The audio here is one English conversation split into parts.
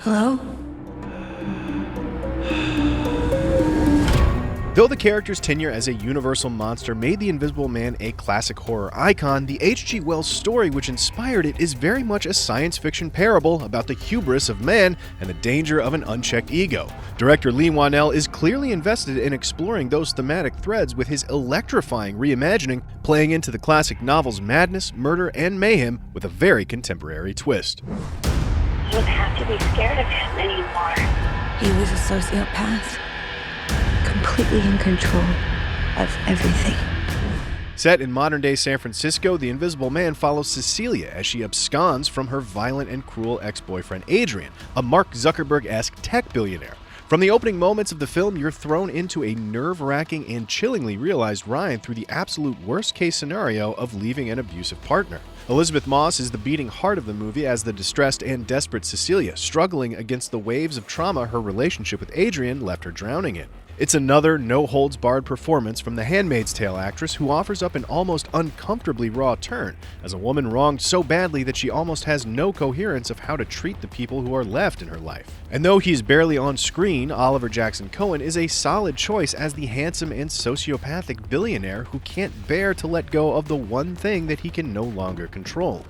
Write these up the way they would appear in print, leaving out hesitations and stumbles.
Hello? Though the character's tenure as a universal monster made The Invisible Man a classic horror icon, the H.G. Wells story which inspired it is very much a science fiction parable about the hubris of man and the danger of an unchecked ego. Director Leigh Whannell is clearly invested in exploring those thematic threads with his electrifying reimagining, playing into the classic novel's madness, murder, and mayhem with a very contemporary twist. You don't have to be scared of him anymore. He was a sociopath. Completely in control of everything. Set in modern-day San Francisco, The Invisible Man follows Cecilia as she absconds from her violent and cruel ex-boyfriend Adrian, a Mark Zuckerberg-esque tech billionaire. From the opening moments of the film, you're thrown into a nerve-wracking and chillingly realized ride through the absolute worst-case scenario of leaving an abusive partner. Elisabeth Moss is the beating heart of the movie as the distressed and desperate Cecilia, struggling against the waves of trauma her relationship with Adrian left her drowning in. It's another no-holds-barred performance from the Handmaid's Tale actress who offers up an almost uncomfortably raw turn, as a woman wronged so badly that she almost has no coherence of how to treat the people who are left in her life. And though he's barely on screen, Oliver Jackson-Cohen is a solid choice as the handsome and sociopathic billionaire who can't bear to let go of the one thing that he can no longer control.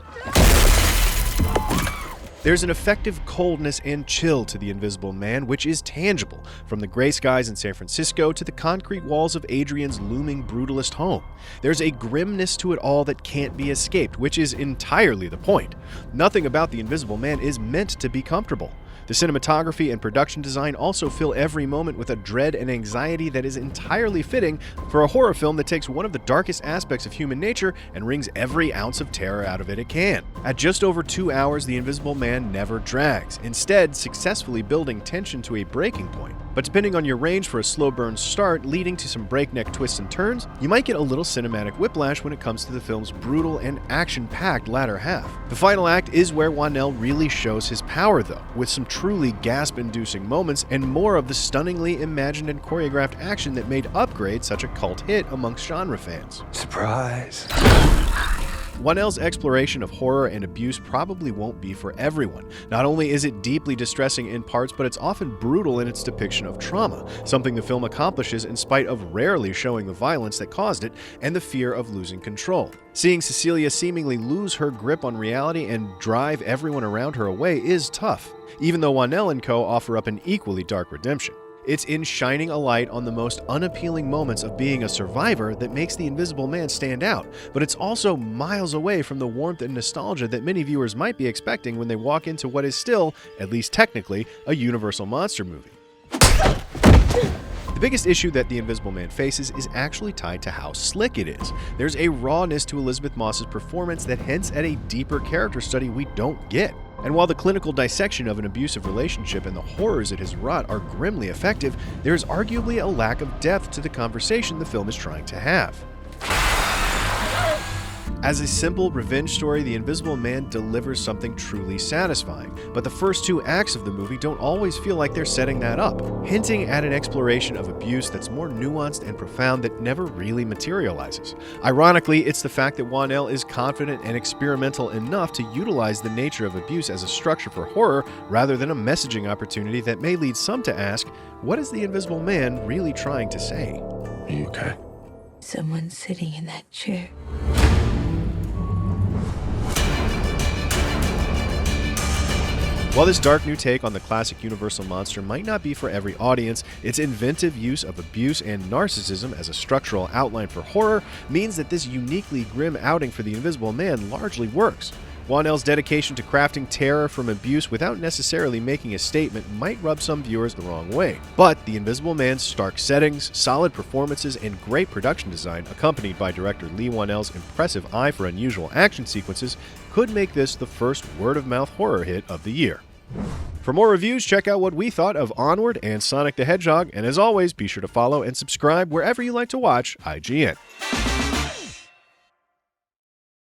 There's an effective coldness and chill to The Invisible Man, which is tangible, from the gray skies in San Francisco to the concrete walls of Adrian's looming brutalist home. There's a grimness to it all that can't be escaped, which is entirely the point. Nothing about The Invisible Man is meant to be comfortable. The cinematography and production design also fill every moment with a dread and anxiety that is entirely fitting for a horror film that takes one of the darkest aspects of human nature and wrings every ounce of terror out of it can. At just over 2 hours, The Invisible Man never drags, instead successfully building tension to a breaking point. But depending on your range for a slow burn start leading to some breakneck twists and turns, you might get a little cinematic whiplash when it comes to the film's brutal and action-packed latter half. The final act is where Whannell really shows his power though, with some truly gasp-inducing moments and more of the stunningly imagined and choreographed action that made Upgrade such a cult hit amongst genre fans. Surprise. Whannell's exploration of horror and abuse probably won't be for everyone. Not only is it deeply distressing in parts, but it's often brutal in its depiction of trauma, something the film accomplishes in spite of rarely showing the violence that caused it and the fear of losing control. Seeing Cecilia seemingly lose her grip on reality and drive everyone around her away is tough, even though Whannell and co. offer up an equally dark redemption. It's in shining a light on the most unappealing moments of being a survivor that makes The Invisible Man stand out, but it's also miles away from the warmth and nostalgia that many viewers might be expecting when they walk into what is still, at least technically, a Universal monster movie. The biggest issue that The Invisible Man faces is actually tied to how slick it is. There's a rawness to Elisabeth Moss's performance that hints at a deeper character study we don't get. And while the clinical dissection of an abusive relationship and the horrors it has wrought are grimly effective, there is arguably a lack of depth to the conversation the film is trying to have. As a simple revenge story, The Invisible Man delivers something truly satisfying, but the first 2 acts of the movie don't always feel like they're setting that up, hinting at an exploration of abuse that's more nuanced and profound that never really materializes. Ironically, it's the fact that Whannell is confident and experimental enough to utilize the nature of abuse as a structure for horror rather than a messaging opportunity that may lead some to ask, what is The Invisible Man really trying to say? Are you okay? Someone's sitting in that chair. While this dark new take on the classic Universal monster might not be for every audience, its inventive use of abuse and narcissism as a structural outline for horror means that this uniquely grim outing for The Invisible Man largely works. Whannell's dedication to crafting terror from abuse without necessarily making a statement might rub some viewers the wrong way. But The Invisible Man's stark settings, solid performances, and great production design, accompanied by director Leigh Whannell's impressive eye for unusual action sequences, could make this the first word-of-mouth horror hit of the year. For more reviews, check out what we thought of Onward and Sonic the Hedgehog, and as always, be sure to follow and subscribe wherever you like to watch IGN.